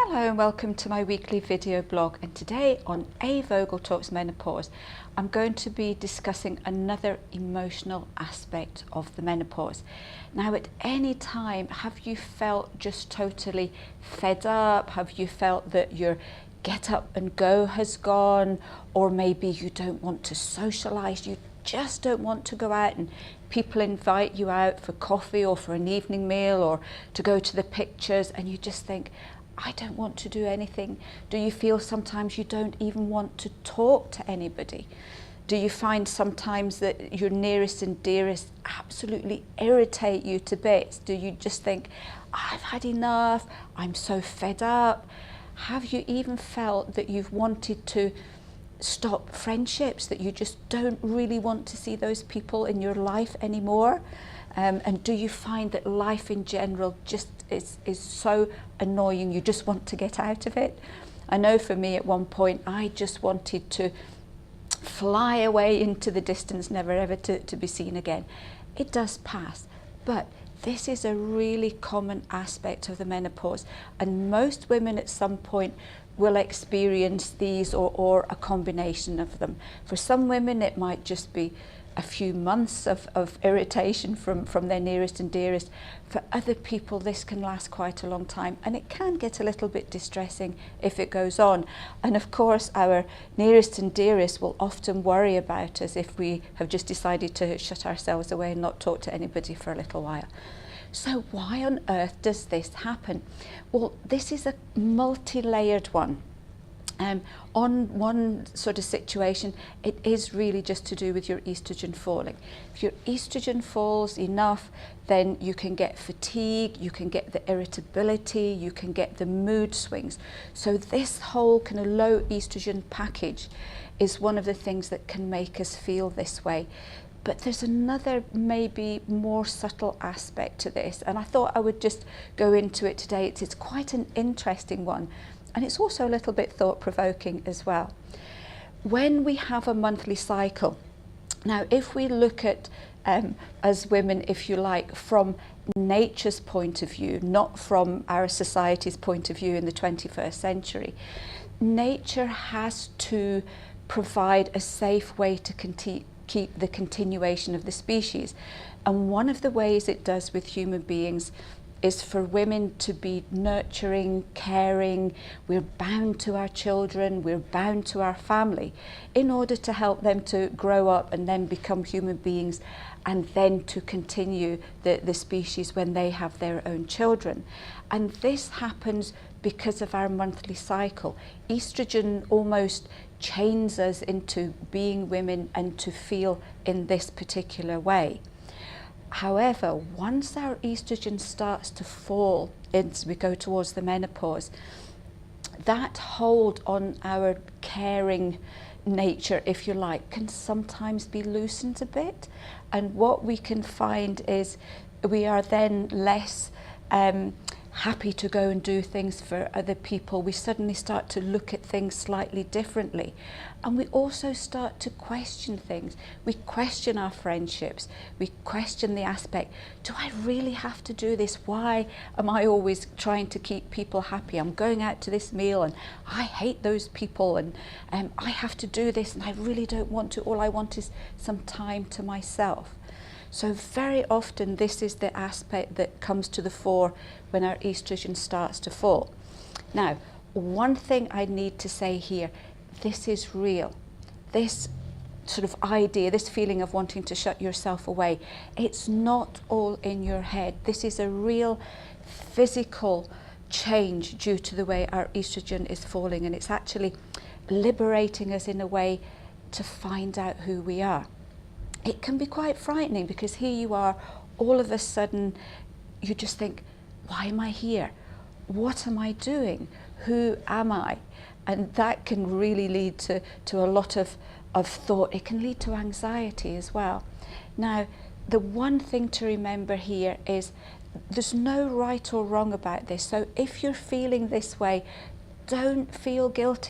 Hello and welcome to my weekly video blog, and today on A Vogel Talks Menopause I'm going to be discussing another emotional aspect of the menopause. Now, at any time, have you felt just totally fed up? Have you felt that your get up and go has gone, or maybe you don't want to socialise, you just don't want to go out and people invite you out for coffee or for an evening meal or to go to the pictures and you just think, I don't want to do anything? Do you feel sometimes you don't even want to talk to anybody? Do you find sometimes that your nearest and dearest absolutely irritate you to bits? Do you just think, I've had enough, I'm so fed up? Have you even felt that you've wanted to stop friendships, that you just don't really want to see those people in your life anymore? And do you find that life in general just is so annoying, you just want to get out of it? I know for me at one point I just wanted to fly away into the distance, never ever to be seen again. It does pass, but this is a really common aspect of the menopause, and most women at some point will experience these or a combination of them. For some women it might just be a few months of irritation from their nearest and dearest. For other people this can last quite a long time, and it can get a little bit distressing if it goes on. And of course our nearest and dearest will often worry about us if we have just decided to shut ourselves away and not talk to anybody for a little while. So why on earth does this happen? Well, this is a multi-layered one. On one sort of situation, it is really just to do with your estrogen falling. If your estrogen falls enough, then you can get fatigue, you can get the irritability, you can get the mood swings. So this whole kind of low estrogen package is one of the things that can make us feel this way. But there's another, maybe more subtle aspect to this, and I thought I would just go into it today. It's quite an interesting one, and it's also a little bit thought-provoking as well. When we have a monthly cycle, now if we look at as women, if you like, from nature's point of view, not from our society's point of view in the 21st century, nature has to provide a safe way to keep the continuation of the species. And one of the ways it does with human beings is for women to be nurturing, caring. We're bound to our children, we're bound to our family in order to help them to grow up and then become human beings, and then to continue the species when they have their own children. And this happens because of our monthly cycle. Estrogen almost chains us into being women and to feel in this particular way. However, once our estrogen starts to fall as we go towards the menopause, that hold on our caring nature, if you like, can sometimes be loosened a bit. And what we can find is we are then less happy to go and do things for other people. We suddenly start to look at things slightly differently, and we also start to question things. We question our friendships, we question the aspect, do I really have to do this? Why am I always trying to keep people happy? I'm going out to this meal and I hate those people, and I have to do this and I really don't want to. All I want is some time to myself. So very often this is the aspect that comes to the fore when our estrogen starts to fall. Now, one thing I need to say here, this is real. This sort of idea, this feeling of wanting to shut yourself away, it's not all in your head. This is a real physical change due to the way our estrogen is falling, and it's actually liberating us in a way to find out who we are. It can be quite frightening because here you are, all of a sudden you just think, why am I here? What am I doing? Who am I? And that can really lead to a lot of thought. It can lead to anxiety as well. Now, the one thing to remember here is there's no right or wrong about this. So if you're feeling this way, don't feel guilty.